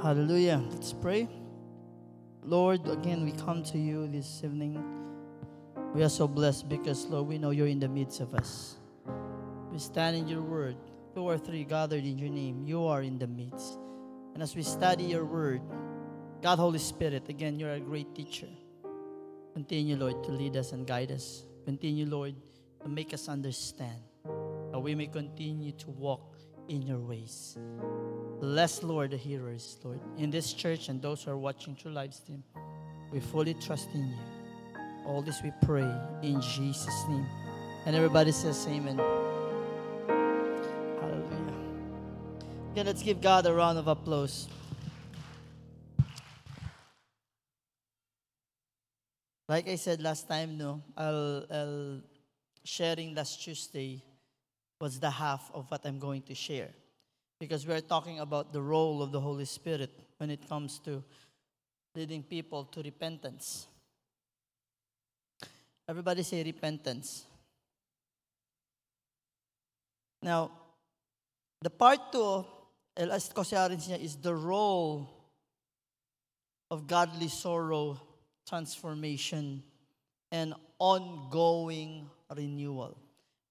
Hallelujah. Let's pray. Lord, again, we come to you this evening. We are so blessed because, Lord, we know you're in the midst of us. We stand in your word. Two or three gathered in your name, you are in the midst. And as we study your word, God, Holy Spirit, again, you're a great teacher. Continue, Lord, to lead us and guide us. Continue, Lord, to make us understand that we may continue to walk in your ways. Bless, Lord, the hearers, Lord, in this church and those who are watching through live stream. We fully trust in you. All this we pray in Jesus' name. And everybody says amen. Hallelujah. Okay, let's give God a round of applause. Like I said last time, I'll sharing last Tuesday was the half of what I'm going to share. Because we are talking about the role of the Holy Spirit when it comes to leading people to repentance. Everybody say repentance. Now, the part 2, is the role of godly sorrow, transformation, and ongoing renewal.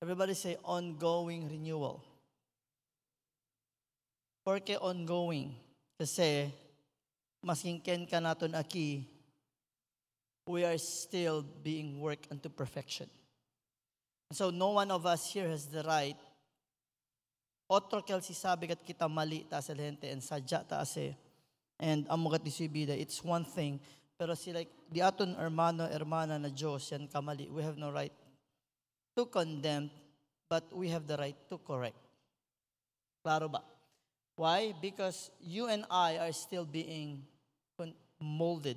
Everybody say ongoing renewal. Porque ongoing. Kasi, masking ken ka naton aki, we are still being worked unto perfection. So, no one of us here has the right. Otro kel si sabi kat kita mali ta sa gente and sadya ta ase. And amugat ni subida, it's one thing. Pero si like, di aton hermana na Diyos, yan kamali. We have no right to condemn, but we have the right to correct. Klaro ba? Why? Because you and I are still being molded.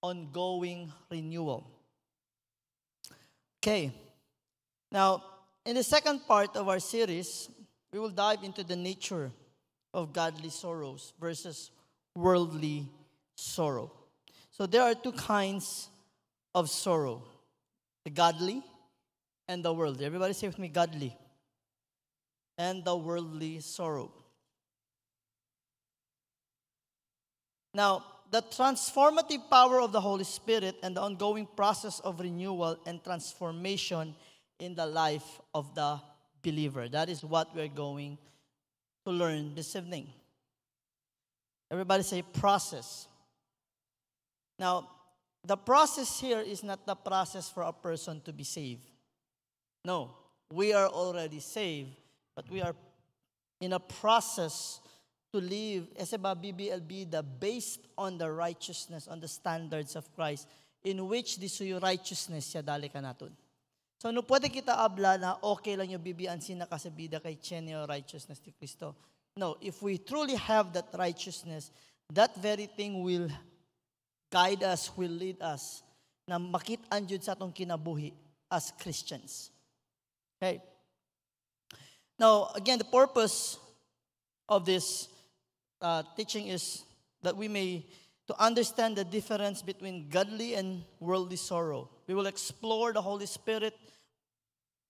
Ongoing renewal. Okay. Now, in the second part of our series, we will dive into the nature of godly sorrows versus worldly sorrow. So there are two kinds of sorrow. The godly and the worldly. Everybody say with me, godly. And the worldly sorrow. Now, the transformative power of the Holy Spirit and the ongoing process of renewal and transformation in the life of the believer. That is what we're going to learn this evening. Everybody say process. Now, the process here is not the process for a person to be saved. No, we are already saved, but we are in a process to live as a BBLB based on the righteousness, on the standards of Christ, in which this yung righteousness siya dali ka naton. So, no pwede kita abla na okay lang yung bibian sinakasabida kay Chen yung righteousness ni Kristo. No, if we truly have that righteousness, that very thing will guide us, will lead us na makit-an jud sa atong kinabuhi as Christians. Okay. Now, again, the purpose of this teaching is that we may to understand the difference between godly and worldly sorrow. We will explore the Holy Spirit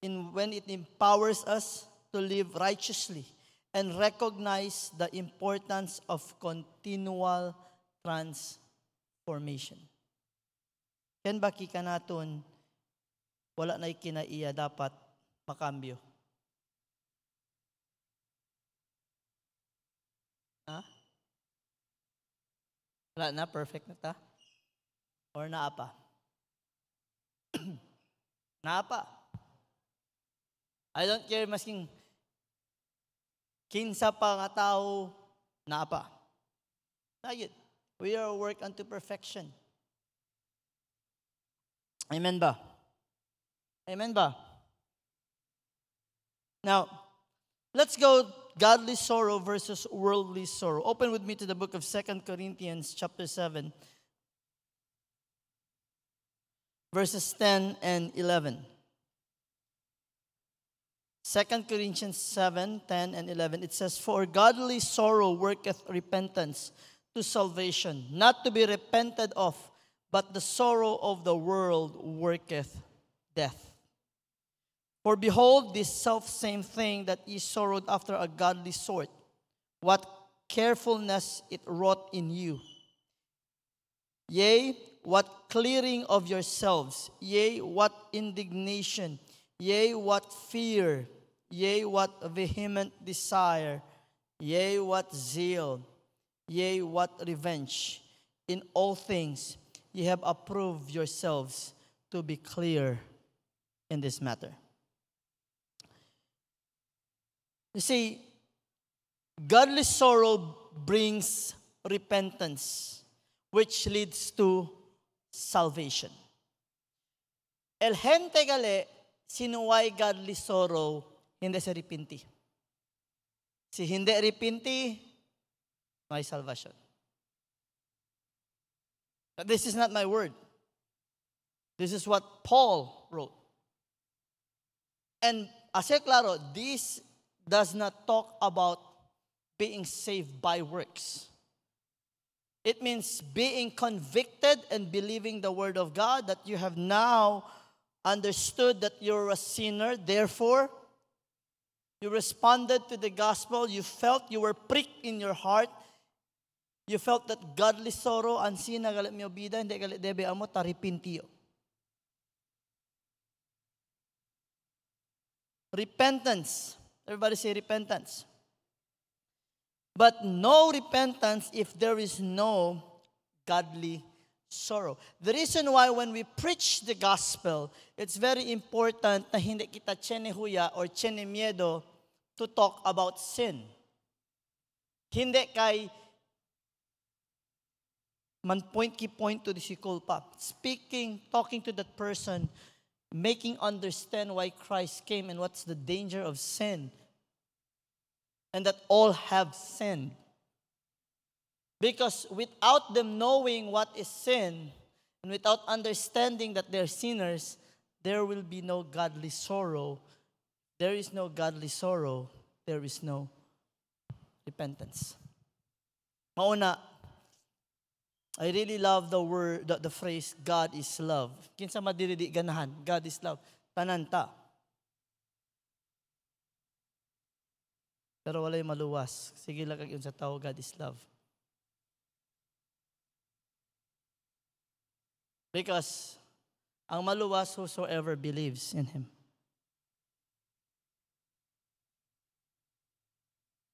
in when it empowers us to live righteously and recognize the importance of continual transformation. Ken baki ka naton wala na kinaiya dapat makambyo. Ha? Wala na? Perfect na ta? Or naapa? Naapa. I don't care masking kinsa pa nga tao naapa. Nagit. We are a work unto perfection. Amen ba? Amen ba? Now, let's go godly sorrow versus worldly sorrow. Open with me to the book of 2 Corinthians chapter 7, verses 10 and 11. 2 Corinthians 7, 10 and 11. It says, "For godly sorrow worketh repentance to salvation, not to be repented of, but the sorrow of the world worketh death. For behold, this selfsame thing that ye sorrowed after a godly sort, what carefulness it wrought in you. Yea, what clearing of yourselves, yea, what indignation, yea, what fear, yea, what vehement desire, yea, what zeal, yea, what revenge. In all things ye have approved yourselves to be clear in this matter. You see, godly sorrow brings repentance, which leads to salvation. El gente gali, sinuway godly sorrow, hindi sa repinti. Si hindi repinti, may salvation. But this is not my word. This is what Paul wrote. And asya klaro, this does not talk about being saved by works. It means being convicted and believing the word of God, that you have now understood that you're a sinner. Therefore, you responded to the gospel. You felt you were pricked in your heart. You felt that godly sorrow, ansi na galit mi obida, hindi galit debe amo, taripintiyo. Repentance. Everybody say repentance. But no repentance if there is no godly sorrow. The reason why when we preach the gospel, it's very important na hindi kita huya or miedo to talk about sin. Hindi kay man point to the sikulpa. Speaking, talking to that person, making understand why Christ came and what's the danger of sin. And that all have sinned. Because without them knowing what is sin, and without understanding that they're sinners, there will be no godly sorrow. There is no godly sorrow. There is no repentance. Mauna, I really love the word, the phrase, God is love. Kinsa madiridi ganahan, God is love. Tananta. Pero walay maluwas. Sige lang kag yun sa tao, God is love. Because ang maluwas, whosoever believes in Him.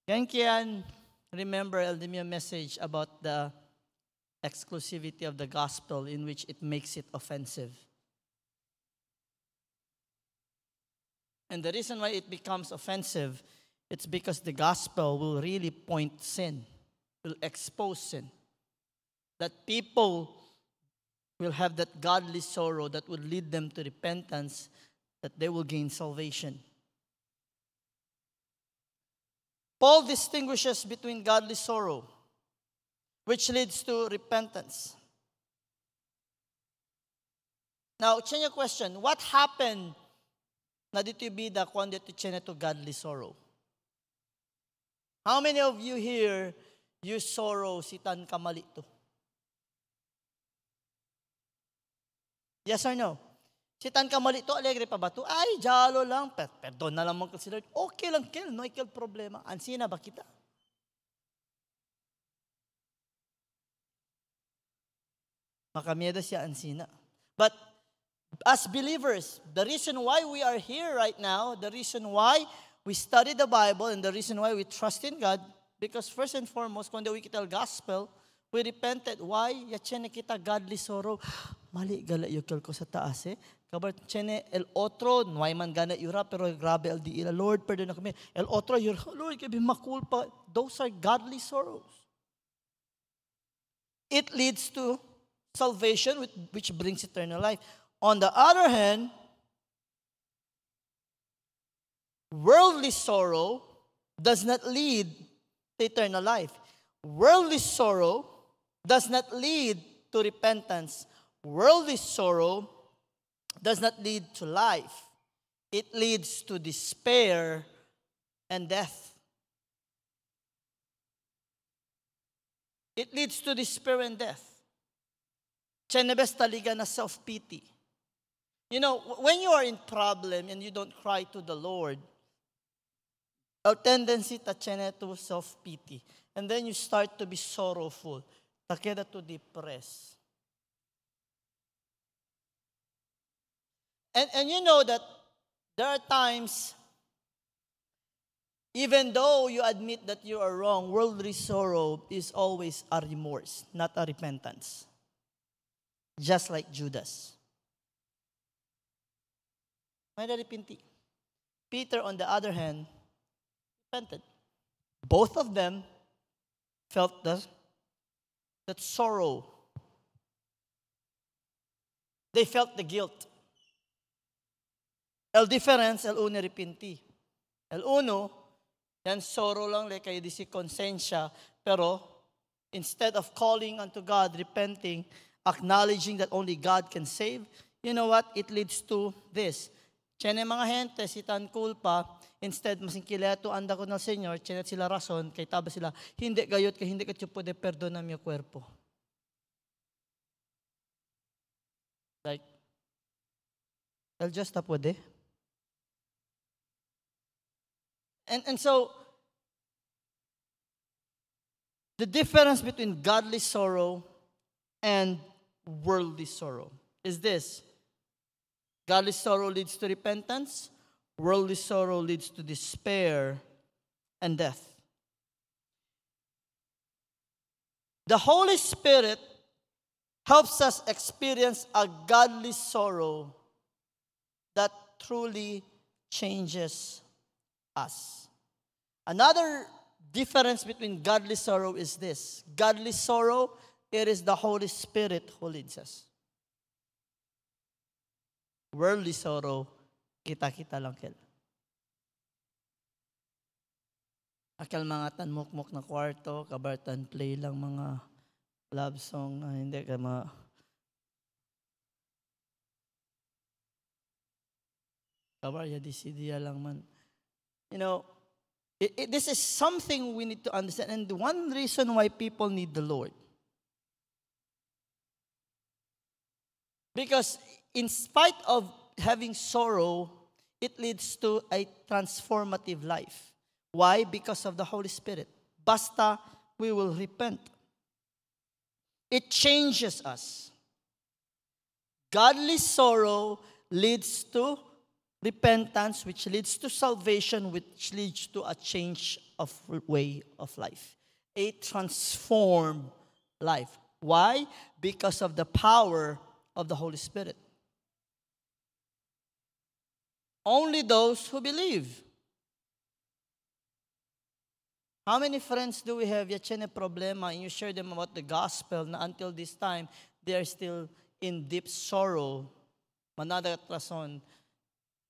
Kiyan, remember Eldemia message about the exclusivity of the gospel in which it makes it offensive. And the reason why it becomes offensive, it's because the gospel will really point sin, will expose sin. That people will have that godly sorrow that will lead them to repentance, that they will gain salvation. Paul distinguishes between godly sorrow, which leads to repentance. Now, change your question. What happened na dito bida kung dito to godly sorrow? How many of you here, you sorrow si tan kamalito? Yes or no? Si tan kamalito, alegre pa ba to? Ay, jalo lang. Perdon na lang mga si Lord. Okay lang, kel. No ikel problema. Ansina ba kita? Makamiyada siya ansina. But as believers, the reason why we are here right now, the reason why we study the Bible, and the reason why we trust in God, because first and foremost, kung we kita gospel, we repented. Why? Yachene kita godly sorrow. Mali gala yukil ko sa taas eh. Kabar chene el otro, nuay man gana yura, pero grabe el di ila. Lord, pardon na kami. El otro yura, Lord, kabi makulpa. Those are godly sorrows. It leads to salvation, which brings eternal life. On the other hand, worldly sorrow does not lead to eternal life. Worldly sorrow does not lead to repentance. Worldly sorrow does not lead to life. It leads to despair and death. It leads to despair and death. Chenebes taliga na self-pity. You know, when you are in problem and you don't cry to the Lord, Our tendency to to self-pity. And then you start to be sorrowful. Takeda to depress. And you know that there are times, even though you admit that you are wrong, worldly sorrow is always a remorse, not a repentance. Just like Judas. May naripinti. Peter, on the other hand, repented. Both of them felt that sorrow. They felt the guilt. El difference, el uno repenti. El uno, yan sorrow lang, like kayo di si konsensya, pero instead of calling unto God, repenting, acknowledging that only God can save, you know what? It leads to this. Tiyan mga gente, si tan culpa, instead masingkileto anda ko ng Senyor, tiyan sila rason, kay taba sila, hindi gayot ka, hindi ka tiyo pwede perdonam yung kwerpo. Like, el just na pwede. And so, the difference between godly sorrow and worldly sorrow is this. Godly sorrow leads to repentance. Worldly sorrow leads to despair and death. The Holy Spirit helps us experience a godly sorrow that truly changes us. Another difference between godly sorrow is this. Godly sorrow, it is the Holy Spirit who leads us. Worldly sorrow, kita-kita lang kel. Akal mga tanmukmuk na kwarto, kabartan play lang mga love song, hindi ka kabarya di sidiya lang man. You know, this is something we need to understand. And one reason why people need the Lord. Because in spite of having sorrow, it leads to a transformative life. Why? Because of the Holy Spirit. Basta we will repent. It changes us. Godly sorrow leads to repentance, which leads to salvation, which leads to a change of way of life. A transformed life. Why? Because of the power of the Holy Spirit. Only those who believe. How many friends do we have? Yachene problema, and you share them about the gospel, na until this time, they are still in deep sorrow. Manada rason.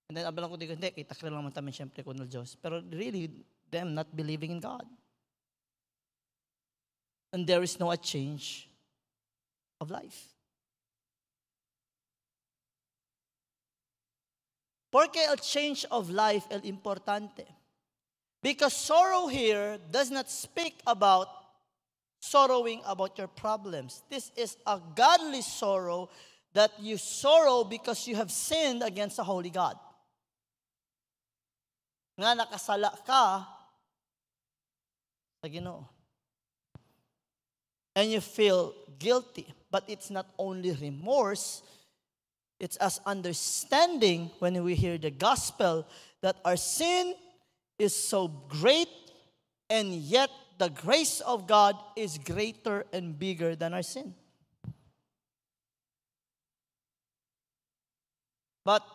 And then, abalang ko di hindi, kita ka lang man tamin siyempre kunal Diyos. Pero really, them not believing in God. And there is no a change of life. Porque a change of life es importante. Because sorrow here does not speak about sorrowing about your problems. This is a godly sorrow that you sorrow because you have sinned against a holy God. Nga nakasala ka sa Ginoo. And you feel guilty. But it's not only remorse, it's us understanding when we hear the gospel that our sin is so great and yet the grace of God is greater and bigger than our sin. But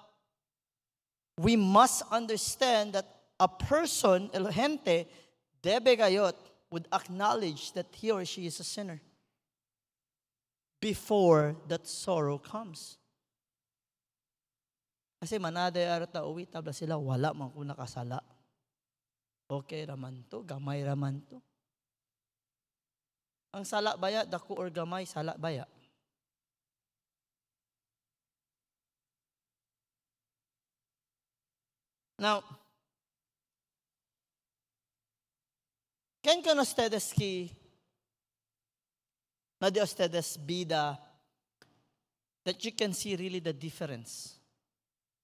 we must understand that a person, el gente, debe gayot, would acknowledge that he or she is a sinner before that sorrow comes. Kasi manada arata uwi, tabla sila, wala man ko nakasala. Okay raman to, gamay raman to. Ang sala baya, dako or gamay, sala baya. Now, ken ka ustedes ki na di ustedes bida that you can see really the difference.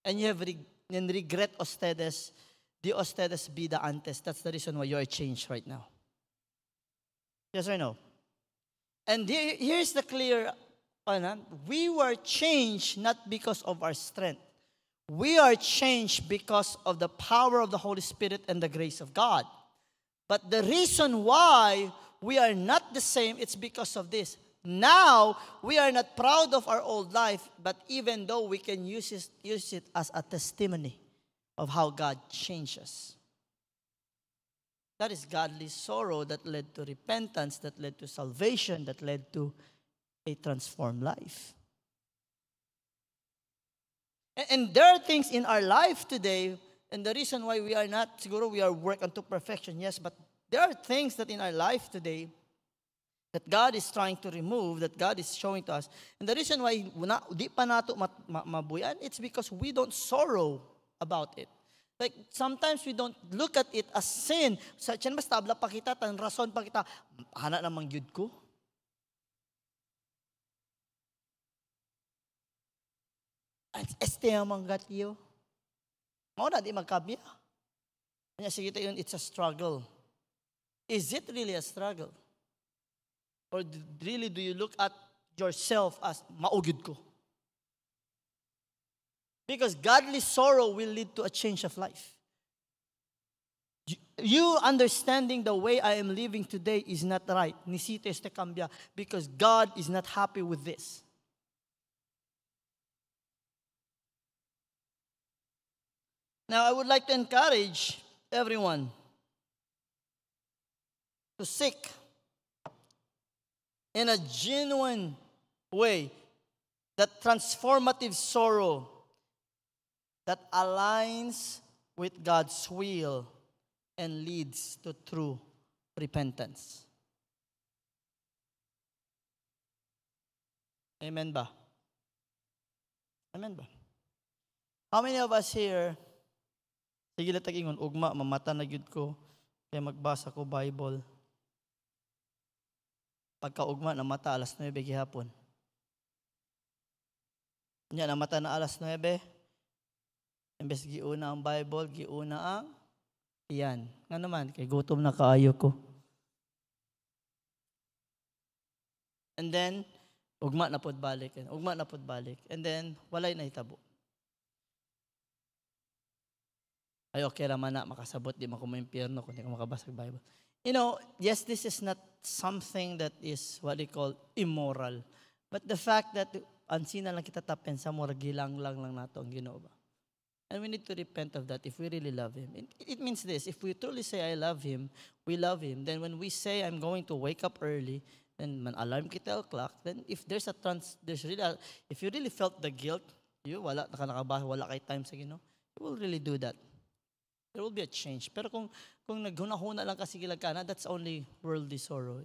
And you have regret ustedes di ustedes vida antes. That's the reason why you are changed right now. Yes or no? And here's the clear, we were changed not because of our strength. We are changed because of the power of the Holy Spirit and the grace of God. But the reason why we are not the same, it's because of this. Now, we are not proud of our old life, but even though we can use it as a testimony of how God changed us. That is godly sorrow that led to repentance, that led to salvation, that led to a transformed life. And there are things in our life today, and the reason why we are not, siguro we are work unto perfection, yes, but there are things that in our life today that God is trying to remove, that God is showing to us. And the reason why di pa nato mabuyan, it's because we don't sorrow about it. Like, sometimes we don't look at it as sin. Sa tiyan mas tabla pa kita, tan rason pa kita, hana namang yun ko. Este amang gatyo. Mauna di magkabya. Kanya sige tayo yun, it's a struggle. Is it really a struggle? Or really do you look at yourself as maugid ko? Because godly sorrow will lead to a change of life. You understanding the way I am living today is not right. Necesito este cambia because God is not happy with this. Now, I would like to encourage everyone to seek in a genuine way that transformative sorrow that aligns with God's will and leads to true repentance. Amen ba? Amen ba? How many of us here, sige lang tagingon, ugma, mamata na gyud ko, kaya magbasa ko Bible. Pagka-ugma, namata alas 9 gihapon. Nya, namata na alas 9, imbes giuna ang Bible, giuna ang iyan. Nga naman, kay gutom na kaayo ko. And then, ugma na pod balik. Ugma na pod balik. And then, walay na hitabo. Ay, okay raman na, makasabot, di man ko ma-impyerno kung di ko makabasa ng Bible. You know, yes, this is not something that is what they call immoral. But the fact that ansina lang kita tapen sa mura, gilang lang nato ang Ginoo ba? And we need to repent of that if we really love Him. It means this, if we truly say, I love Him, we love Him, then when we say, I'm going to wake up early, then man alarm kita o'clock, then if there's if you really felt the guilt, wala kay time sa Ginoo, you will really do that. There will be a change. Pero kung naghuna-huna lang kasi gilag ka na, that's only worldly sorrow.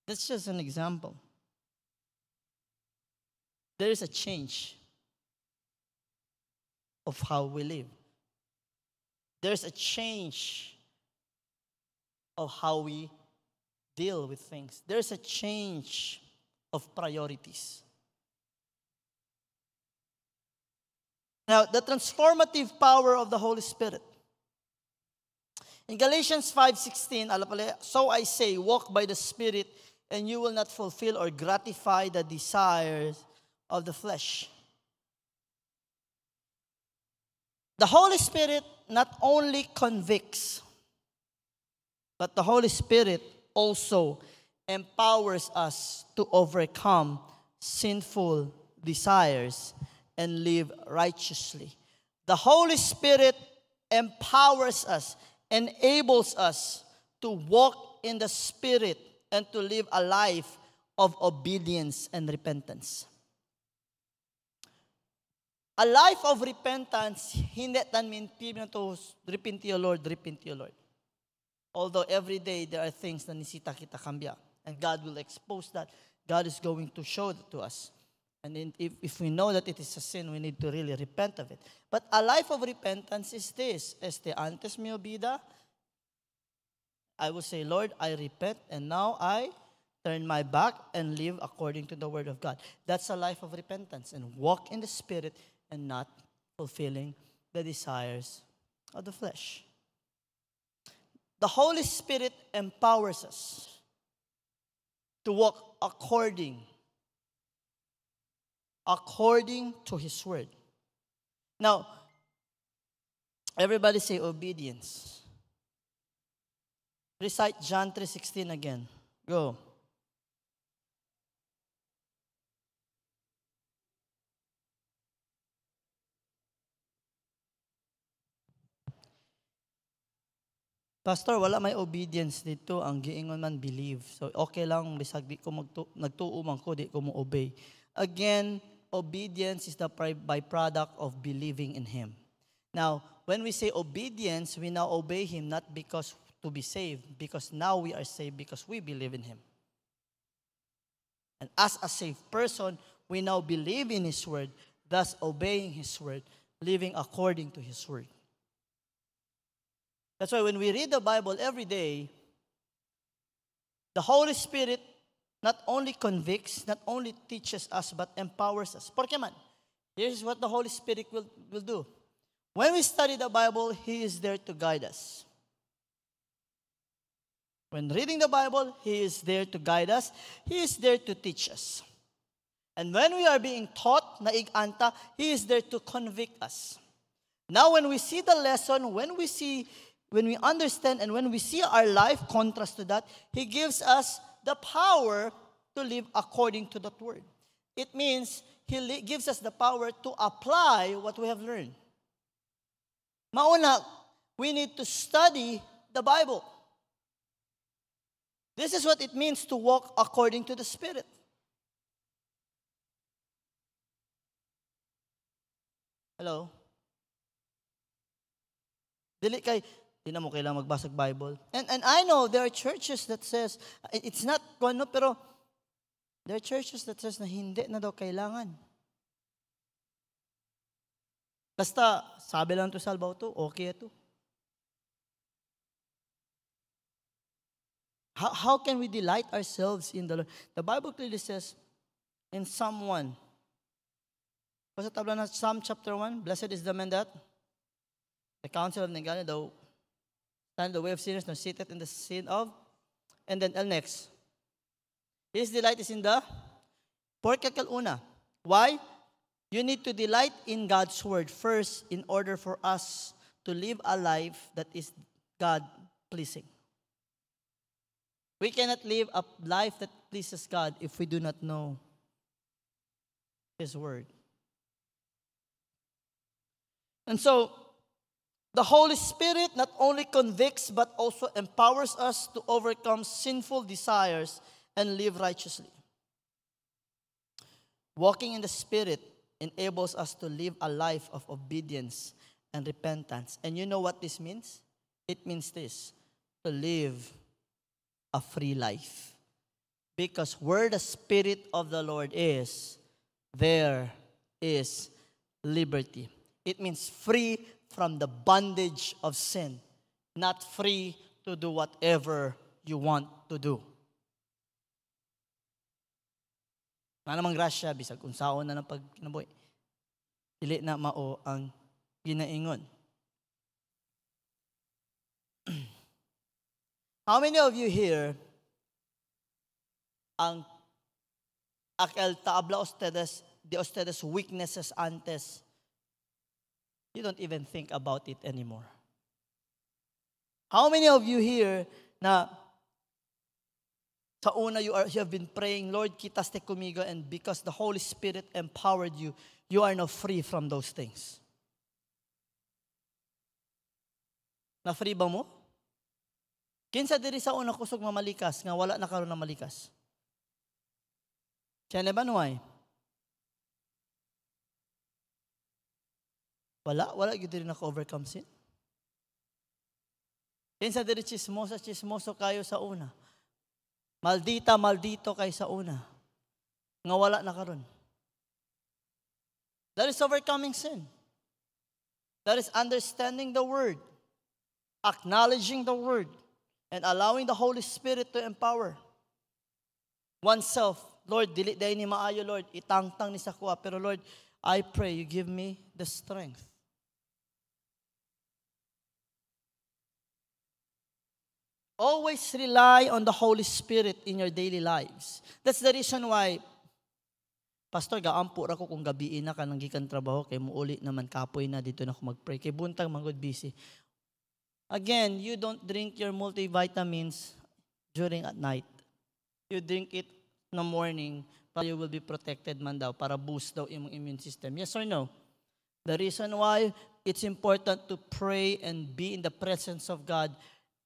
That's just an example. There is a change of how we live. There's a change of how we deal with things. There's a change of priorities. Now, the transformative power of the Holy Spirit. In Galatians 5:16, so I say, walk by the Spirit, and you will not fulfill or gratify the desires of the flesh. The Holy Spirit not only convicts, but the Holy Spirit also empowers us to overcome sinful desires and live righteously. The Holy Spirit empowers us, enables us to walk in the Spirit and to live a life of obedience and repentance. A life of repentance, hindi tan mean to repent to your Lord, repent to your Lord. Although every day there are things na nisita kita kambya, and God will expose that. God is going to show that to us. And if we know that it is a sin, we need to really repent of it. But a life of repentance is this. Antes mio vida, I will say, Lord, I repent, and now I turn my back and live according to the Word of God. That's a life of repentance, and walk in the Spirit and not fulfilling the desires of the flesh. The Holy Spirit empowers us to walk according to His Word. Now, everybody say obedience. Recite John 3:16 again. Go. Pastor, wala may obedience dito. Ang giingon man believe. So okay lang bisag di ko nagtuo man ko, di ko mo obey. Again, obedience is the byproduct of believing in Him. Now, when we say obedience, we now obey Him not because to be saved, because now we are saved because we believe in Him. And as a saved person, we now believe in His Word, thus obeying His Word, living according to His Word. That's why when we read the Bible every day, the Holy Spirit not only convicts, not only teaches us, but empowers us. Porque man, here's what the Holy Spirit will do. When we study the Bible, He is there to guide us. When reading the Bible, He is there to guide us. He is there to teach us. And when we are being taught, naig-anta, He is there to convict us. Now, when we see the lesson, when we understand and when we see our life contrast to that, He gives us the power to live according to that word. It means He gives us the power to apply what we have learned. Mauna, we need to study the Bible. This is what it means to walk according to the Spirit. Hello? Dili kay di na mo kailangan magbasa ng Bible. And I know there are churches that says, it's not kono, pero there are churches that says na hindi na daw kailangan. Basta, sabi lang to salbaw to, okay ito. How can we delight ourselves in the Lord? The Bible clearly says in Psalm 1, basta tabla na Psalm chapter 1, blessed is the man that the counsel of Negani, though stand the way of sinners, nor seated in the sin of. And then, next. His delight is in the porkakal una. Why? You need to delight in God's word first in order for us to live a life that is God-pleasing. We cannot live a life that pleases God if we do not know His word. And so, the Holy Spirit not only convicts but also empowers us to overcome sinful desires and live righteously. Walking in the Spirit enables us to live a life of obedience and repentance. And you know what this means? It means this, to live a free life. Because where the Spirit of the Lord is, there is liberty. It means free from the bondage of sin, not free to do whatever you want to do. Na namang grasya, bisag unsaon na ng pagkinabuhi. Dili na mao ang ginaingon. How many of you here ang aquel tabla de ustedes weaknesses antes, you don't even think about it anymore? How many of you here na sa una you have been praying, Lord, quitaste conmigo, and because the Holy Spirit empowered you, you are now free from those things? Na-free ba mo? Kinsa diri sa una kusog mamalikas, nga wala na karon na malikas? Kaya ba nuway? Wala yun din naka-overcome sin. Kinsa diri chismoso kayo sa una. Maldito kayo sa una. Nga wala na karon. That is overcoming sin. That is understanding the word, acknowledging the word, and allowing the Holy Spirit to empower oneself Lord, dili dahil ni maayo, Lord, itangtang ni sa kuha. Pero Lord, I pray you give me the strength. Always rely on the Holy Spirit in your daily lives. That's the reason why, Pastor, gaampo ra ko kung gabiin na ka nang gikan trabaho, kay muuli naman kapoy na dito na ako mag-pray. Kay buntag manggod busy. Again, you don't drink your multivitamins during at night. You drink it in the morning para you will be protected man daw, para boost daw imong immune system. Yes or no? The reason why it's important to pray and be in the presence of God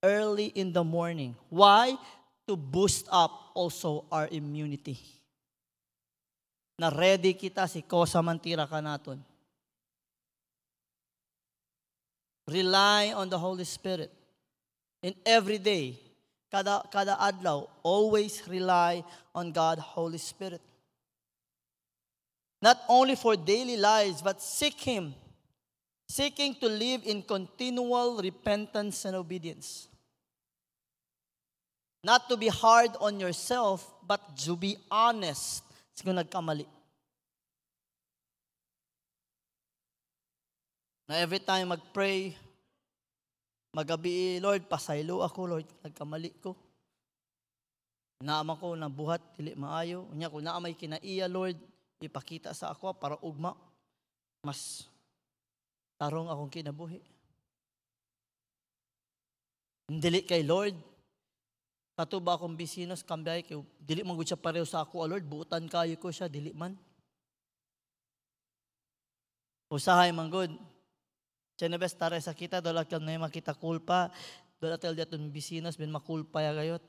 early in the morning. Why? To boost up also our immunity. Na ready kita si kosa man tira ka naton. Rely on the Holy Spirit. In every day, kada adlaw, always rely on God, Holy Spirit. Not only for daily lives, but seek Him. Seeking to live in continual repentance and obedience. Not to be hard on yourself, but to be honest. Kung nagkamali. Na every time mag-pray, magabi, Lord, pasaylo ako, Lord, nagkamali ko. Naama ko na buhat, dili maayo. Unya ko naamay kinaiya, Lord, ipakita sa ako para ugma. Mas tarong akong kinabuhi. Dili kay Lord, katuba akong bisinos, kambay, kay dili man gud siya pareho sa ako, Lord, buutan kayo ko siya, dili man. Usahay man gud. Chenebes tare sa kita, dola kang na makita kulpa, dola tel diaton bisinos, ben makulpa ya gayot.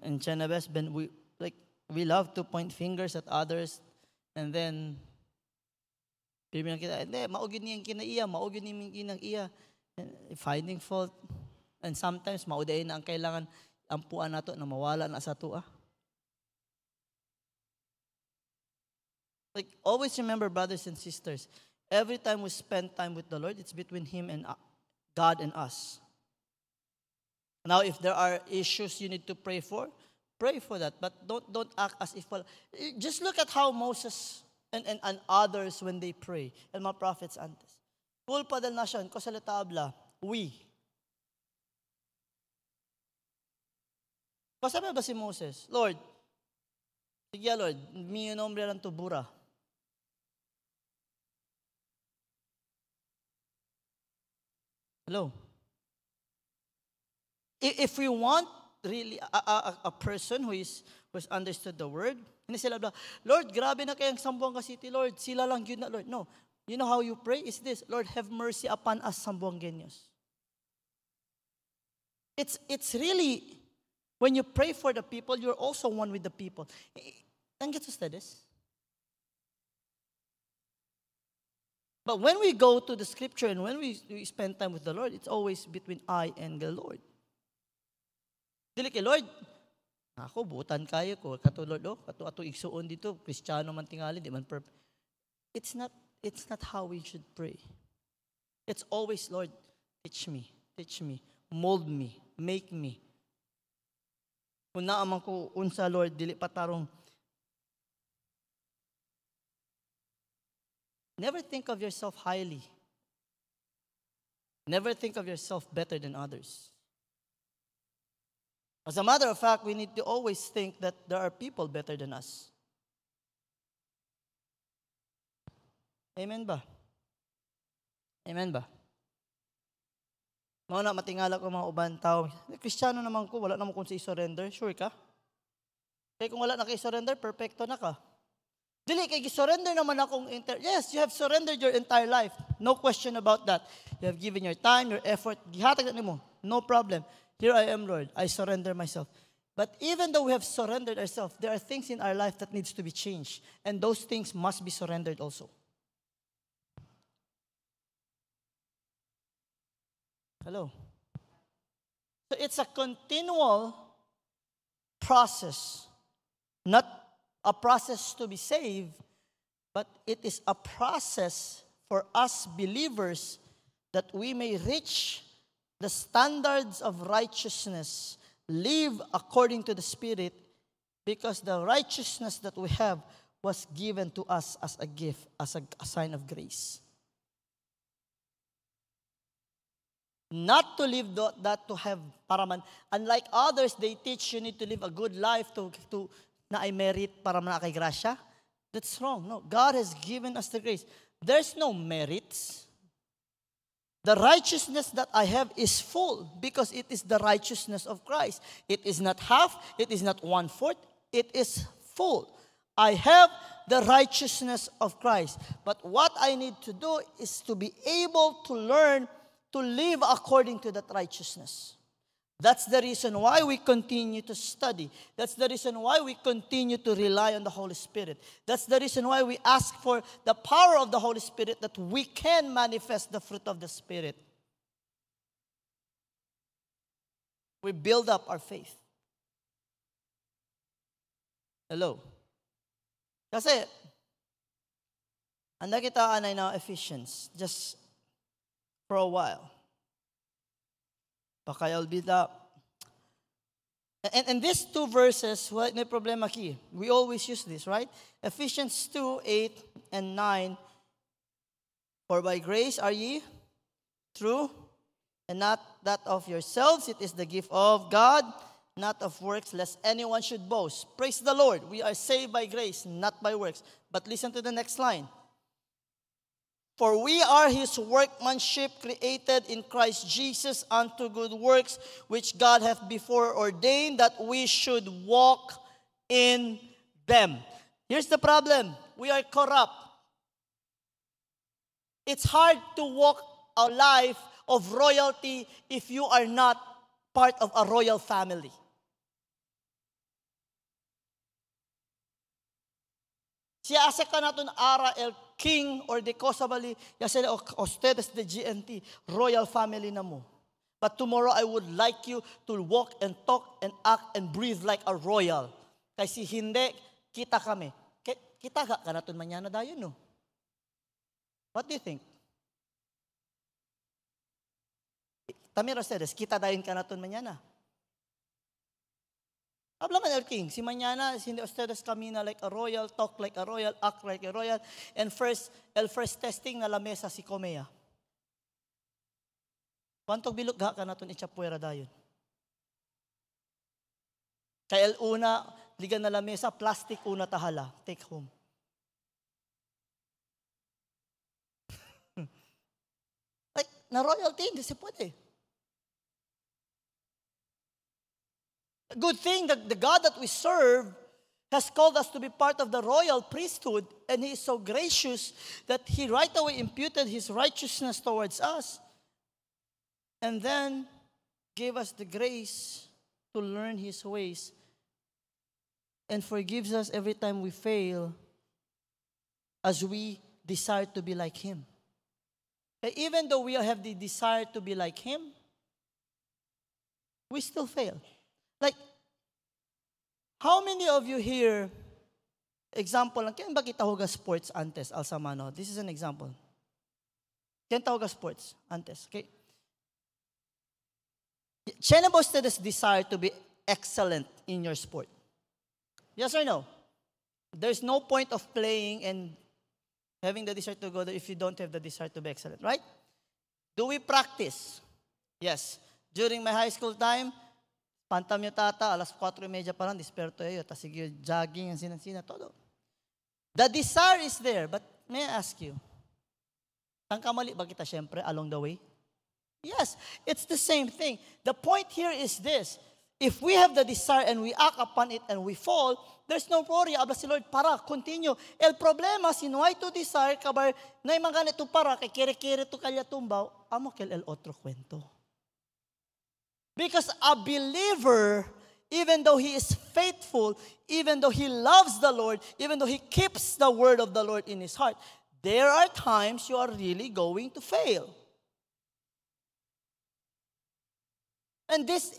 And Chenebes, ben we love to point fingers at others, and then Bibigyan kita, hindi, maugin niyang kinaiya, maugin niyang kinang-iya. Finding fault. And sometimes, maudayin na ang kailangan ampuan nato na mawala na sa tua. Like, always remember, brothers and sisters, every time we spend time with the Lord, it's between Him and God and us. Now, if there are issues you need to pray for that. But don't act as if, just look at how Moses and others when they pray, and mga prophets antes. Culpa del nación, cosa le habla, we. Pasabi ba si Moses, Lord, sige Lord, mi nombre lang to bura. Hello? If we want really a person who has understood the word, hindi sila bla, Lord, grabe na kayang Sambuanga City, Lord, sila lang yun na, Lord. No. You know how you pray? Is this, Lord, have mercy upon us, Sambuangueños. It's really, when you pray for the people, you're also one with the people. And get ustedes? But when we go to the scripture and when we spend time with the Lord, it's always between I and the Lord. Dili kay Lord, ako, butan kayo ko, katulad o, ato igsuon dito, Kristiyano man tingali, di man perfect. It's not how we should pray. It's always, Lord, teach me, mold me, make me. Kung naaman ko, unsa, Lord, dili patarong. Never think of yourself highly. Never think of yourself better than others. As a matter of fact, we need to always think that there are people better than us. Amen ba? Amen ba? Mao na matingala ko mga uban tao. Kristiyano naman ko, wala naman kung si surrender. Sure ka? Kaya kung wala na kay surrender, perfecto na ka. Dili kay surrender naman akong yes, you have surrendered your entire life. No question about that. You have given your time, your effort, gihatag na nimo. No problem. Here I am, Lord. I surrender myself. But even though we have surrendered ourselves, there are things in our life that needs to be changed. And those things must be surrendered also. Hello? So it's a continual process. Not a process to be saved, but it is a process for us believers that we may reach the standards of righteousness, live according to the Spirit, Because the righteousness that we have was given to us as a gift, as a sign of grace. Not to live that to have paraman. Unlike others, they teach you need to live a good life to na ay merit para na kay grasya. That's wrong. No, God has given us the grace. There's no merits. The righteousness that I have is full because it is the righteousness of Christ. It is not half, it is not 1/4, it is full. I have the righteousness of Christ. But what I need to do is to be able to learn to live according to that righteousness. That's the reason why we continue to study. That's the reason why we continue to rely on the Holy Spirit. That's the reason why we ask for the power of the Holy Spirit that we can manifest the fruit of the Spirit. We build up our faith. Hello? Kasi, ang nakitaan ay na Ephesians, just for a while. Baka I'll be the... And these two verses, what may problema ki? We always use this, right? Ephesians 2:8 and 9. For by grace are ye through, and not that of yourselves. It is the gift of God, not of works, lest anyone should boast. Praise the Lord. We are saved by grace, not by works. But listen to the next line. For we are His workmanship, created in Christ Jesus unto good works, which God hath before ordained that we should walk in them. Here's the problem. We are corrupt. It's hard to walk a life of royalty if you are not part of a royal family. Siya asa ka natin ara el king or the Kosabali, yasela ustedes the GNT, royal family na mo. But tomorrow I would like you to walk and talk and act and breathe like a royal. Kasi hindi, kita kami. Kita ka natin manyana dayon, no? What do you think? Tamira ustedes, kita dayon ka natin manyana. Habla man el king, si mañana, hindi ustedes camina like a royal, talk like a royal, act like a royal, and first testing na la mesa si Komea. Wantog bilog ka naton itchapuera dayon. Kaya el una, ligan na la mesa, plastic una tahala, take home. Like, na royalty, hindi se pwede. Good thing that the God that we serve has called us to be part of the royal priesthood, and He is so gracious that He right away imputed His righteousness towards us, and then gave us the grace to learn His ways, and forgives us every time we fail as we desire to be like Him. And even though we have the desire to be like Him, we still fail. Like, how many of you here, example lang, kaya ba kita huga sports antes, Alsamano? This is an example. Kaya huga sports antes, okay? Kaya ba ustedes desire to be excellent in your sport? Yes or no? There's no point of playing and having the desire to go there if you don't have the desire to be excellent, right? Do we practice? Yes. During my high school time, pantam yung tata, alas 4:30 pa lang, disperto yayo, tas sige jogging, ang sinan-sina, todo. The desire is there, but may I ask you, saan ka mali ba kita syempre along the way? Yes, it's the same thing. The point here is this, if we have the desire and we act upon it and we fall, there's no worry, abla si Lord, para, continue. El problema, sinuay to desire, kabar, na yung mga ganito para, kay kere-kere to kalya tumbaw, amo kel el otro kwento. Because a believer, even though he is faithful, even though he loves the Lord, even though he keeps the word of the Lord in his heart, there are times you are really going to fail. And this,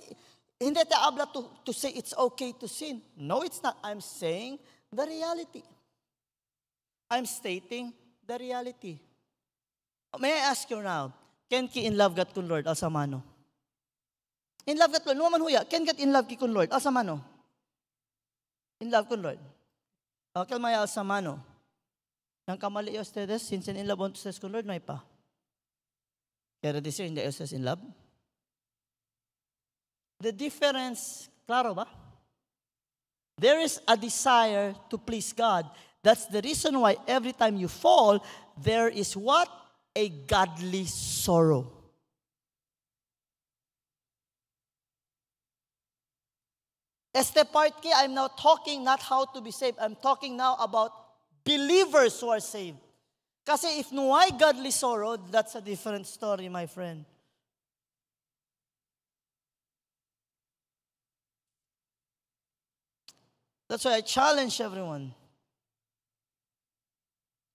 hindi ta abla to say it's okay to sin. No, it's not. I'm saying the reality. I'm stating the reality. May I ask you now, can ki in love gat kun Lord, Alsamano? In love gat Lord, no man huya, can get in love ki kun Lord, Alsamano? In love con Lord. Okay, may alza mano. Nang kamali ustedes, since in love ustedes con Lord, may pa. Pero this year, hindi ustedes in love. The difference, klaro ba? There is a desire to please God. That's the reason why every time you fall, there is what? A godly sorrow. Este part key, I'm now talking not how to be saved. I'm talking now about believers who are saved. Kasi if no ay godly sorrow, that's a different story, my friend. That's why I challenge everyone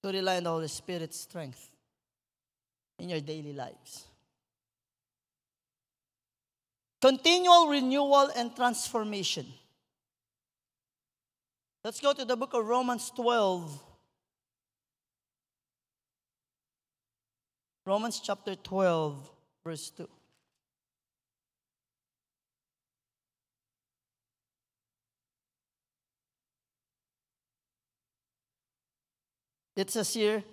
to rely on the Holy Spirit's strength in your daily lives. Continual renewal and transformation. Let's go to the book of Romans 12. Romans chapter 12, verse 2. It says here,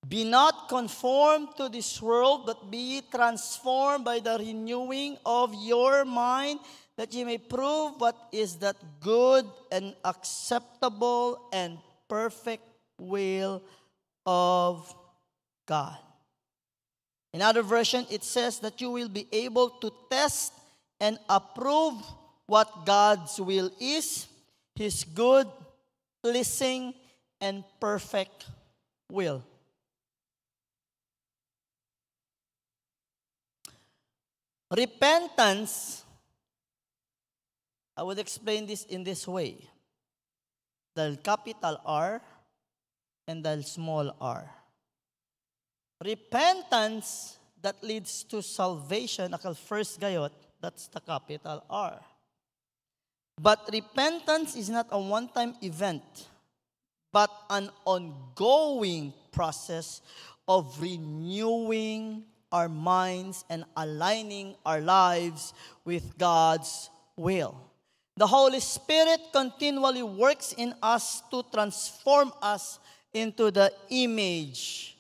be not conformed to this world, but be ye transformed by the renewing of your mind, that ye may prove what is that good and acceptable and perfect will of God. In other version, it says that you will be able to test and approve what God's will is, His good, pleasing, and perfect will. Repentance, I would explain this in this way. The capital R and the small r. Repentance that leads to salvation, akal first gayot, that's the capital R. But repentance is not a one-time event, but an ongoing process of renewing our minds and aligning our lives with God's will. The Holy Spirit continually works in us to transform us into the image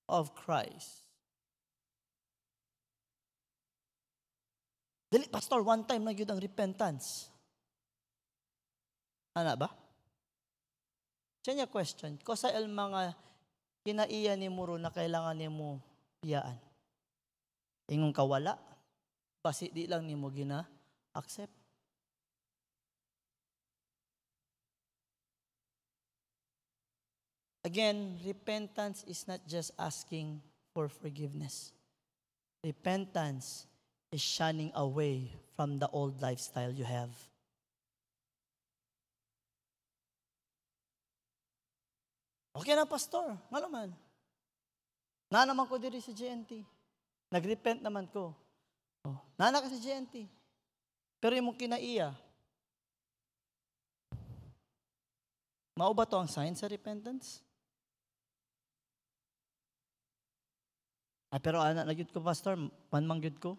of Christ. Dili, Pastor, one time na yun ang repentance. Ano ba? Siya niya question, ko sa el mga kinaiya ni Muro na kailangan ni mo piyaan. Ingong kawala, basi di lang ni mo gina-accept. Again, repentance is not just asking for forgiveness. Repentance is shunning away from the old lifestyle you have. Okay na, Pastor. Nga naman. Naman ko diri sa GNT. Nagrepent naman ko. Oh, nana ka sa GNT. Pero yung kinaiya, mao ba to ang sign sa repentance? Ay, pero anak na gyud ko, Pastor, manmang gyud ko.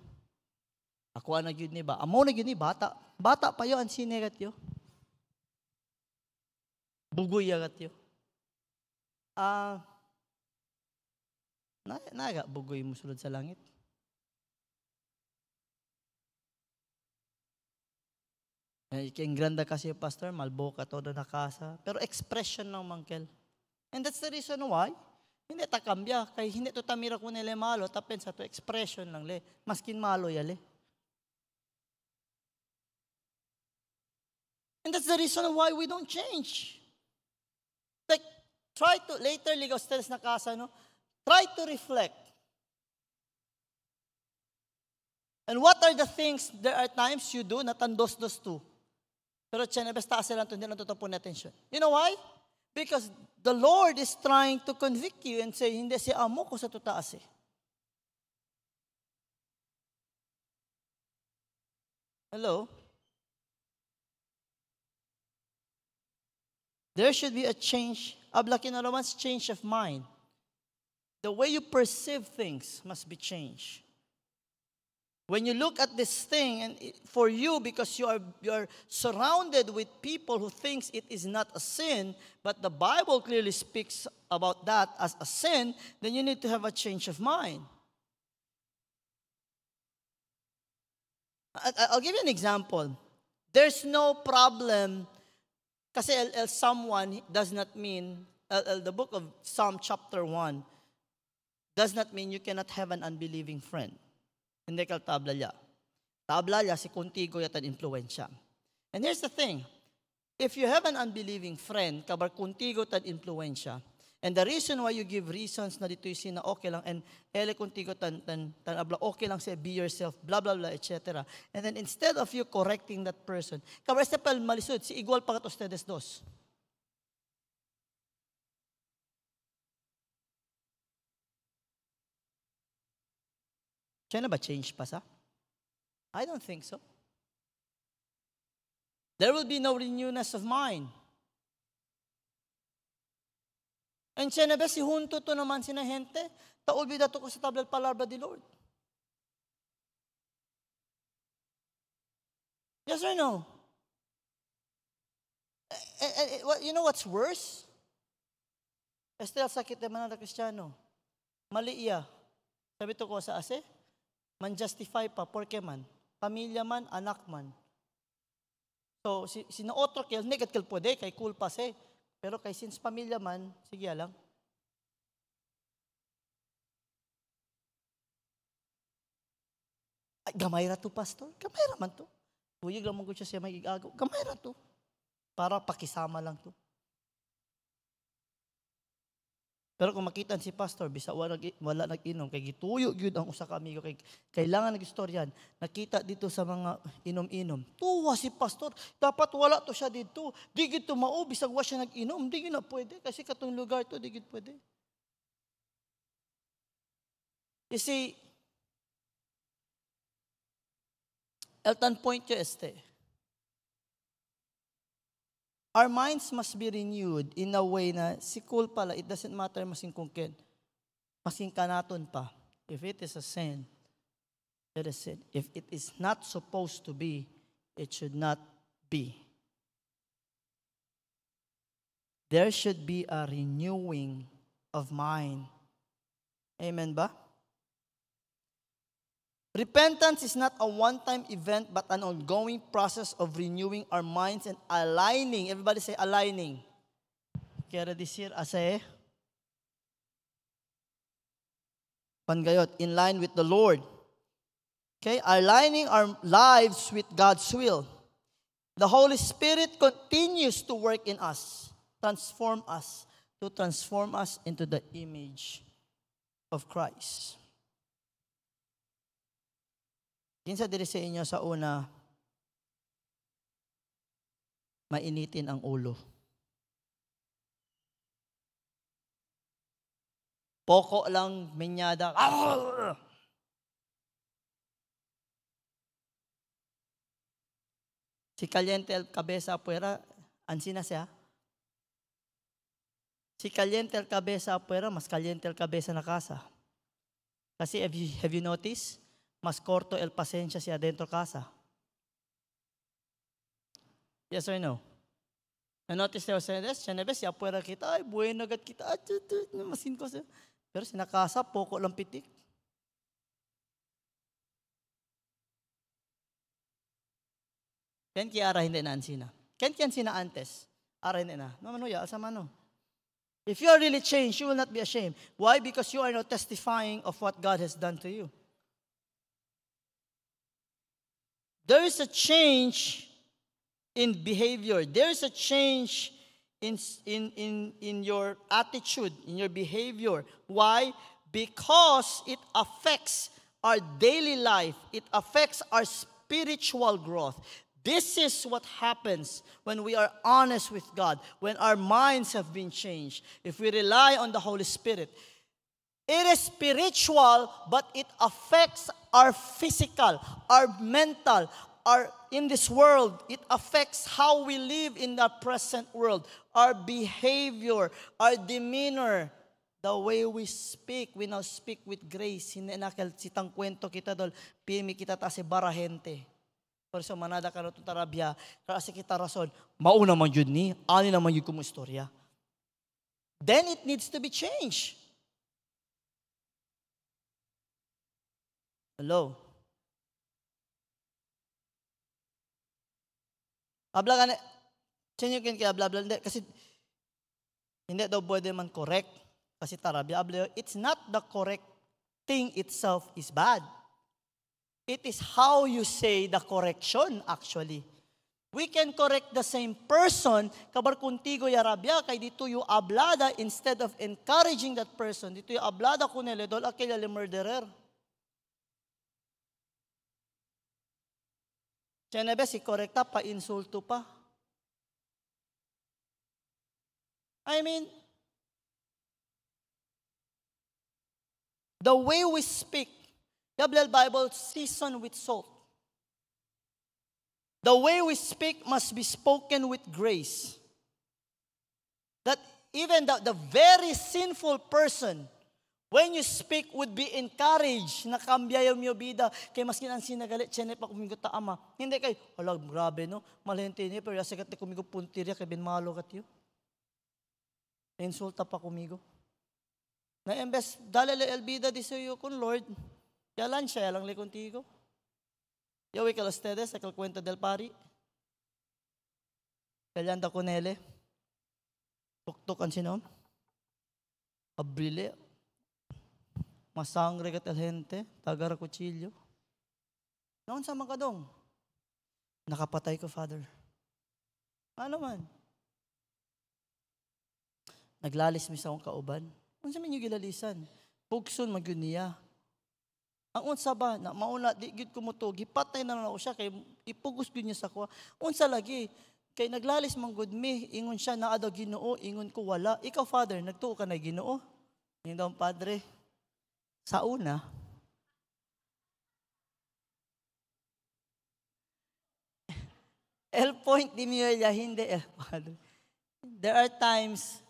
Ako na gyud ni ba? Amo na gyud ni bata. Bata pa yo ang sinegat yo. Bugoy yagat yo. Naga bugoy mo sulod sa langit. King granda kasi Pastor, malbo ka todo na kasa. Pero expression ng mangkel. And that's the reason why hindi ta kambya, kay hindi to tamira ko nila malo, tapen sa to expression lang le. Maskin malo yale. And that's the reason why we don't change. Like, try to, later ligaw steps na kasa, no? Try to reflect. And what are the things, there are times you do na tandos-dos to. Pero tiyan, basta kasi lang to, hindi lang tutupon attention. You know why? Because the Lord is trying to convict you and say, hindi si amo ko sa tutaas eh. Hello? There should be a change, ablakin na naman, change of mind. The way you perceive things must be changed. When you look at this thing, and for you, because you are surrounded with people who thinks it is not a sin, but the Bible clearly speaks about that as a sin, then you need to have a change of mind. I'll give you an example. There's no problem, kasi someone does not mean, the book of Psalm chapter 1 does not mean you cannot have an unbelieving friend. Hindi ka tabla liya. Tabla liya si contigo yatan influensya. And here's the thing. If you have an unbelieving friend, kabar contigo tan influensya, and the reason why you give reasons na dito yung na okay lang, and ele contigo tan abla, okay lang say, be yourself, blah, blah, blah, etc. And then instead of you correcting that person, kabar este pal malisod, si igual pa ka to ustedes dos. Siya na ba change pa sa? I don't think so. There will be no renewness of mind. And siya na ba si hunto to naman sina gente? Taulbi dato ko sa tablal palabra di Lord. Yes or no? You know what's worse? Estel sakit naman na Kristiyano. Mali iya. Sabi to ko sa ase, man-justify pa, porke man, pamilya man, anak man. So, sino otro kaya, negat kal pwede, kay cool pa se. Pero kay since pamilya man, sige lang. Ay, gamay ra to, pastor. Gamay ra man to. Tuyig lang mong siya siya may igagaw. Gamay ra to. Para pakisama lang to. Pero kung makita si pastor, bisa wala nag-inom, kay gituyo gyud ang usa ka amigo, kay kailangan nag-istoryan, nakita dito sa mga inom-inom. Tuwa si pastor, dapat wala to siya dito. Di gid to mao, bisag wa siya nag-inom, di gid na pwede kasi katong lugar to di gid pwede. You see, Elton point yo este. Our minds must be renewed in a way na si cool pala, it doesn't matter masing kungkin. Masing kanaton pa. If it is a sin, it is sin. If it is not supposed to be, it should not be. There should be a renewing of mind. Amen ba? Repentance is not a one-time event but an ongoing process of renewing our minds and aligning. Everybody say aligning. Kaya disir ase pangayot, in line with the Lord. Okay, aligning our lives with God's will. The Holy Spirit continues to work in us, transform us into the image of Christ. Kinsa diri sa inyo sa una mainitin ang ulo? Poko lang menyada. Si caliente el cabeza afuera, ansina siya. Si caliente el cabeza afuera, mas caliente el cabeza na casa. Kasi have you noticed? Mas corto el pasensya siya dentro casa. Yes or no? Na-notice niyo sa this? Siya nebe, siya puwera kita, ay, bueno agad kita, masin ko siya. Pero sinakasa, poko lang pitik. Ken ki ara hindi na ansina. Ken ki ansina antes. Ara hindi na. No, manuya, asa mano. If you are really changed, you will not be ashamed. Why? Because you are now testifying of what God has done to you. There is a change in behavior. There is a change in your attitude, in your behavior. Why? Because it affects our daily life. It affects our spiritual growth. This is what happens when we are honest with God, when our minds have been changed. If we rely on the Holy Spirit, it is spiritual, but it affects our physical, our mental, in this world. It affects how we live in the present world, our behavior, our demeanor. The way we speak, we now speak with grace. Hindi na sitang kwento kita dol, pimi kita ta si barahente. Pero sa manada ka no tarabya, kasi kita rason, mauna man yun ni, ani naman yun kumo istorya. Then it needs to be changed. Hello? Abla ka na, change yun kaya bla bla, kasi hindi daw pwede man correct. Kasi tarabya, it's not the correct thing itself is bad. It is how you say the correction actually. We can correct the same person, kabar kuntigo yarabya, kay dito yung ablada, instead of encouraging that person, dito yung ablada kunele, dol akilali murderer. Tiyanebe, si korekta pa, insulto pa. I mean, the way we speak, Gabriel Bible, seasoned with salt. The way we speak must be spoken with grace. That even the very sinful person, when you speak, would be encouraged na kambiyayaw mo bida, kay maskin ang sinagalit, tiyan pa kumigo ta ama. Hindi kay, hala, grabe no, malente niya, pero yasagat na kumigo puntirya, kay binmalo kat yun. Insulta pa kumigo. Na embes dalala elbida di suyo kun Lord, yalan siya yalang le contigo. Yawi kal ustedes sa cuenta del pari. Kailan da kunele. Tuktok an sinom. Abrile. Masangre kat el gente, tagar kutsilyo. Noon sa makadong. Nakapatay ko, Father. Ano man? Naglalis mi sa akong kauban. Kung sa minyo gilalisan, pugson magyud niya. Ang unsa ba, na mauna, di gid ko mo to, gipatay na ako siya, kay ipugos gid niya sa kuha. Unsa lagi, kay naglalis man gud mi, ingon siya, naa daw Ginoo, ingon ko wala. Ikaw, Father, nagtuo ka na Ginoo? Ingon daw, Padre, sa una, el point di miyo hindi el Padre. There are times,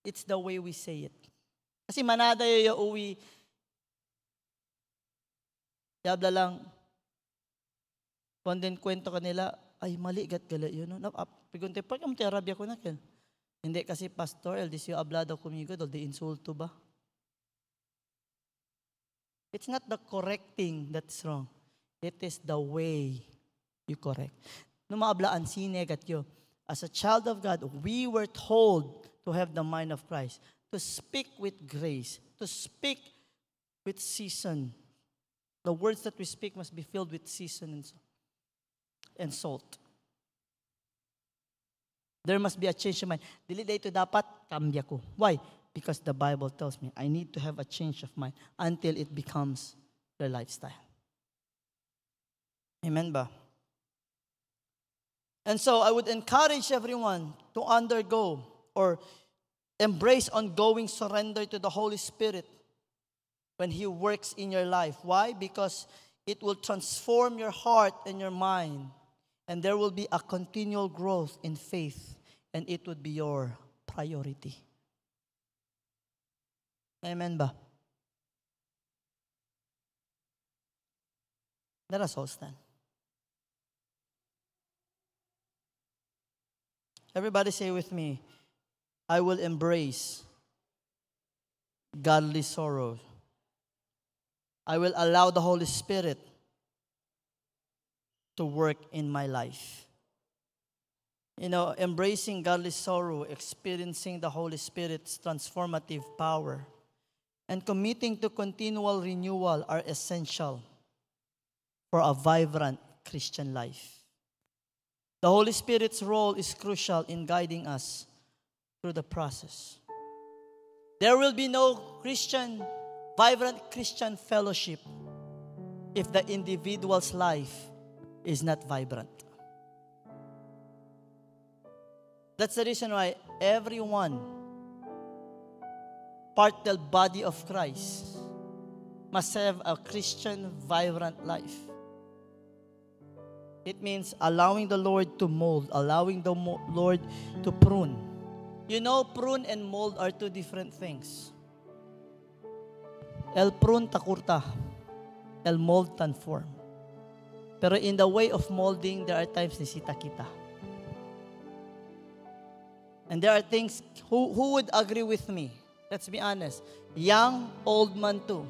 it's the way we say it. Kasi manada yung uwi, yabla lang, kung din kwento kanila, ay mali gat gala yun. No? Pigunte, pa kamu arabya ko na ken. Hindi kasi pastor, el disyo ablado kumigo, dol di insulto ba? It's not the correcting that's wrong. It is the way you correct. No maablaan sine gat yo. As a child of God, we were told to have the mind of Christ. To speak with grace, to speak with season. The words that we speak must be filled with season and salt. There must be a change of mind. Dili dito dapat kambya ko. Why? Because the Bible tells me I need to have a change of mind until it becomes the lifestyle. Amen ba? And so I would encourage everyone to undergo or embrace ongoing surrender to the Holy Spirit when He works in your life. Why? Because it will transform your heart and your mind, and there will be a continual growth in faith, and it would be your priority. Amen ba? Let us all stand. Everybody say with me, I will embrace godly sorrow. I will allow the Holy Spirit to work in my life. You know, embracing godly sorrow, experiencing the Holy Spirit's transformative power, and committing to continual renewal are essential for a vibrant Christian life. The Holy Spirit's role is crucial in guiding us through the process. There will be no vibrant Christian fellowship if the individual's life is not vibrant. That's the reason why everyone, part the body of Christ, must have a Christian vibrant life. It means allowing the Lord to mold, allowing the Lord to prune. You know, prune and mold are two different things. El prun takurta, el mold transform. Pero in the way of molding, there are times nisita kita. And there are things, who would agree with me? Let's be honest. Young, old man too.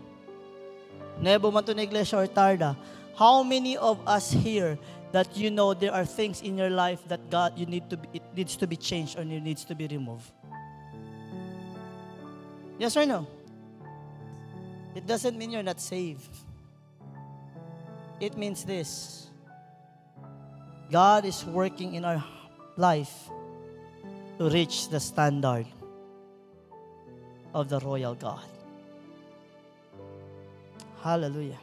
Nebo man to na iglesia or tarda. How many of us here that you know there are things in your life that God, it needs to be changed or it needs to be removed? Yes or no? It doesn't mean you're not saved. It means this. God is working in our life to reach the standard of the royal God. Hallelujah.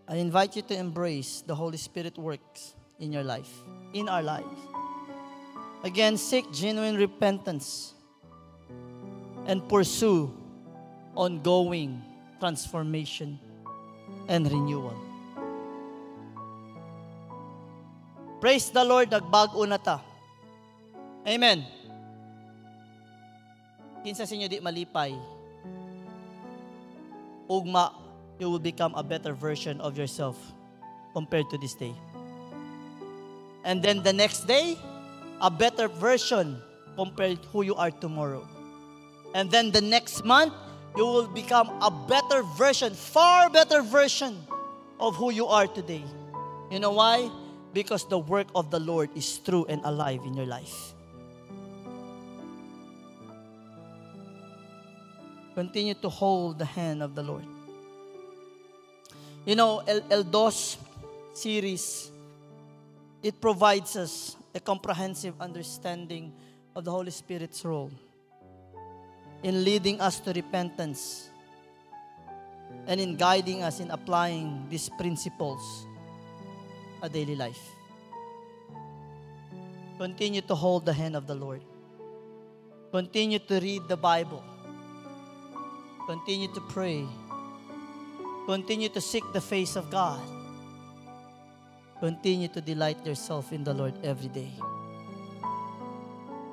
I invite you to embrace the Holy Spirit works in your life, in our lives. Again, seek genuine repentance and pursue ongoing transformation and renewal. Praise the Lord, nagbago na ta. Amen. Kinsa sa inyo di malipay, ugma, you will become a better version of yourself compared to this day. And then the next day, a better version compared to who you are tomorrow. And then the next month, you will become a better version, far better version of who you are today. You know why? Because the work of the Lord is true and alive in your life. Continue to hold the hand of the Lord. You know, El Dos series, it provides us a comprehensive understanding of the Holy Spirit's role in leading us to repentance and in guiding us in applying these principles a daily life. Continue to hold the hand of the Lord. Continue to read the Bible. Continue to pray. Continue to seek the face of God. Continue to delight yourself in the Lord every day.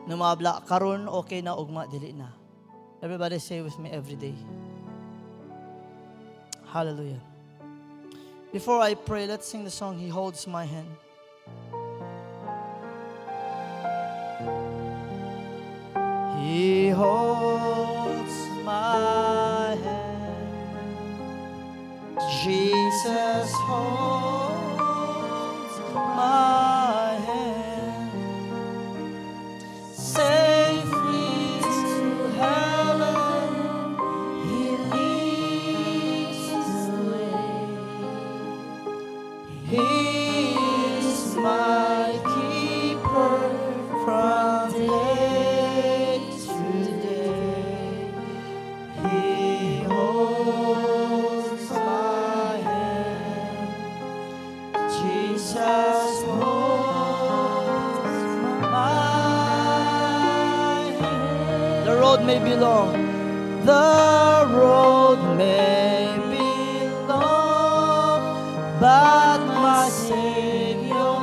Numabla karon okay na ugma dili na. Everybody say with me every day. Hallelujah. Before I pray, let's sing the song, He Holds My Hand. He holds my hand. Jesus holds my hand. Safely to heaven He leads the way. He is my keeper from day to day. He holds my hand. Jesus holds my hand. The road may be long. The road may be long, but my Savior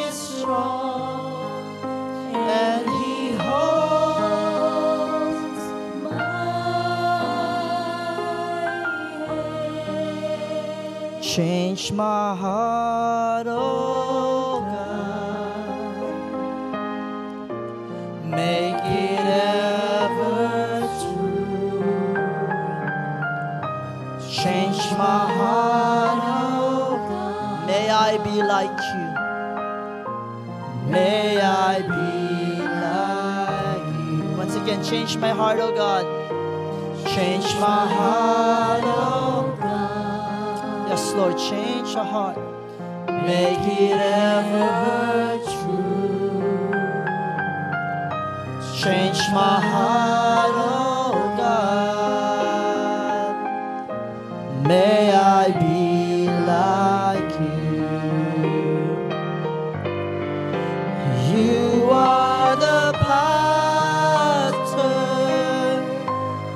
is strong, and He holds my hand. Change my heart, oh God, make it ever true. Change my heart, oh God, may I be like you. May I be like you. Once again, change my heart, oh God. Change my heart, oh God. Yes, Lord, change our heart. Make it ever true. Change my heart, oh God. May I be like you. You are the potter,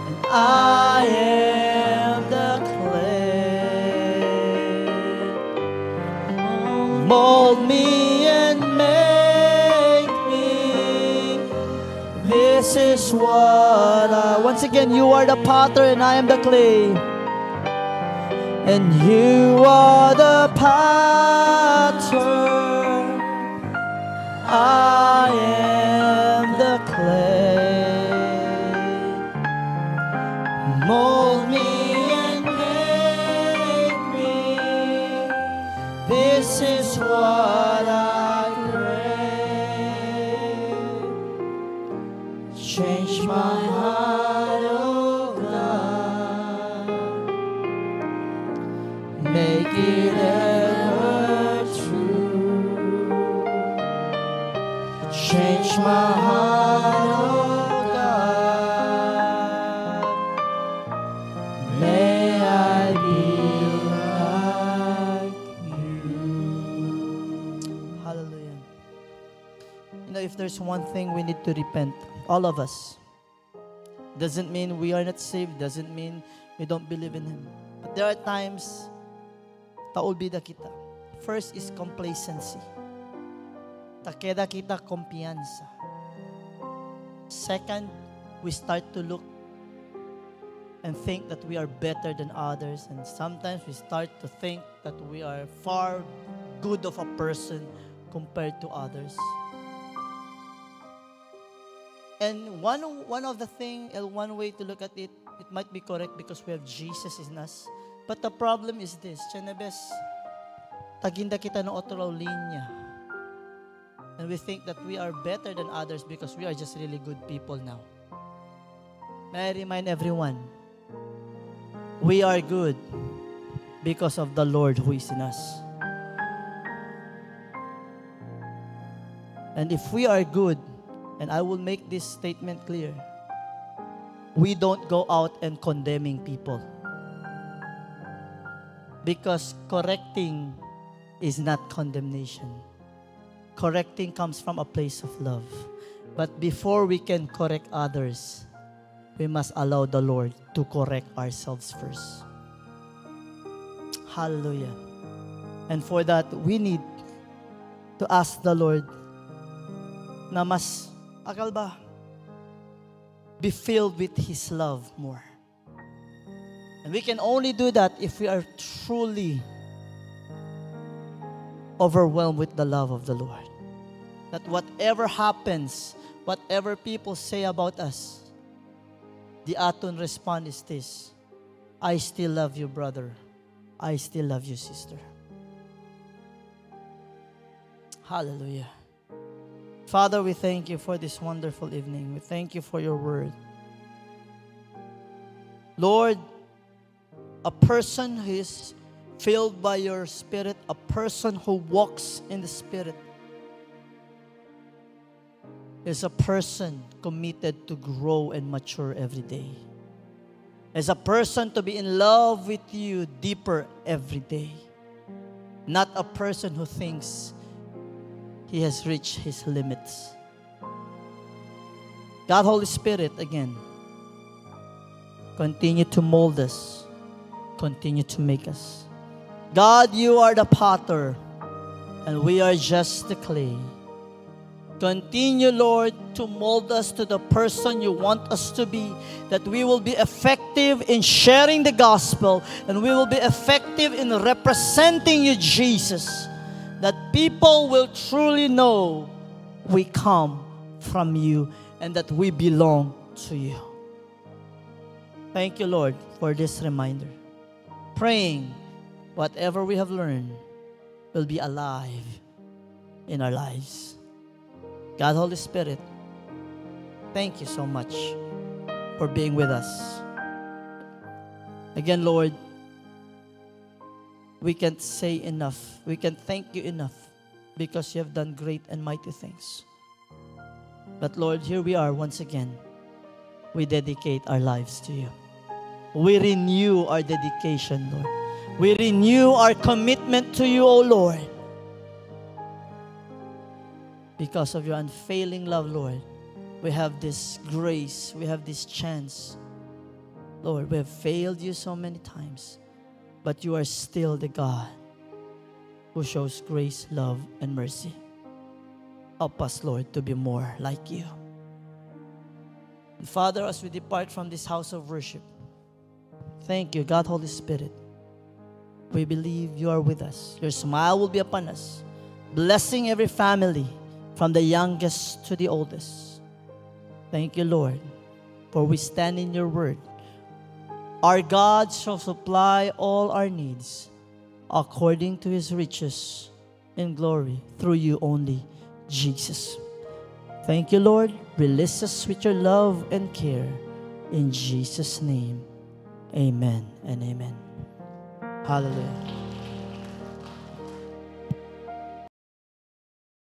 and I am the clay. Mold me and make me. This This is what once again, you are the potter and I am the clay. And you are the potter, I am the clay. Mold me and make me. This is what I crave. Change my heart, oh God. Make it ever true. Change my heart, oh God. May I be like you. Hallelujah. You know, if there's one thing we need to repent, all of us. Doesn't mean we are not saved, doesn't mean we don't believe in Him. But there are times taulbida kita. First is complacency. Takeda kita kumpiyansa. Second, we start to look and think that we are better than others, and sometimes we start to think that we are far good of a person compared to others. And one of the thing, one way to look at it, it might be correct because we have Jesus in us. But the problem is this, Chenebes, taginda kita ng otro linya. And we think that we are better than others because we are just really good people now. May I remind everyone, we are good because of the Lord who is in us. And if we are good, and I will make this statement clear, we don't go out and condemning people. Because correcting is not condemnation. Correcting comes from a place of love. But before we can correct others, we must allow the Lord to correct ourselves first. Hallelujah. And for that, we need to ask the Lord na mas akal ba, be filled with His love more. And we can only do that if we are truly overwhelmed with the love of the Lord. That whatever happens, whatever people say about us, the aton response is this: I still love you, brother. I still love you, sister. Hallelujah. Father, we thank you for this wonderful evening. We thank you for your word. Lord, a person who is filled by your Spirit, a person who walks in the Spirit, is a person committed to grow and mature every day. Is a person to be in love with you deeper every day. Not a person who thinks he has reached his limits. God, Holy Spirit, again, continue to mold us. Continue to make us. God, you are the potter, and we are just the clay. Continue, Lord, to mold us to the person you want us to be, that we will be effective in sharing the gospel, and we will be effective in representing you, Jesus, that people will truly know we come from you and that we belong to you. Thank you, Lord, for this reminder. Praying whatever we have learned will be alive in our lives. God, Holy Spirit, thank you so much for being with us. Again, Lord, we can't say enough. We can't thank you enough because you have done great and mighty things. But Lord, here we are once again. We dedicate our lives to you. We renew our dedication, Lord. We renew our commitment to you, O Lord. Because of your unfailing love, Lord, we have this grace, we have this chance. Lord, we have failed you so many times, but you are still the God who shows grace, love, and mercy. Help us, Lord, to be more like you. And Father, as we depart from this house of worship, thank you, God, Holy Spirit. We believe you are with us. Your smile will be upon us, blessing every family from the youngest to the oldest. Thank you, Lord, for we stand in your word. Our God shall supply all our needs according to his riches in glory through you only, Jesus. Thank you, Lord. Release us with your love and care. In Jesus' name, amen and amen. Hallelujah.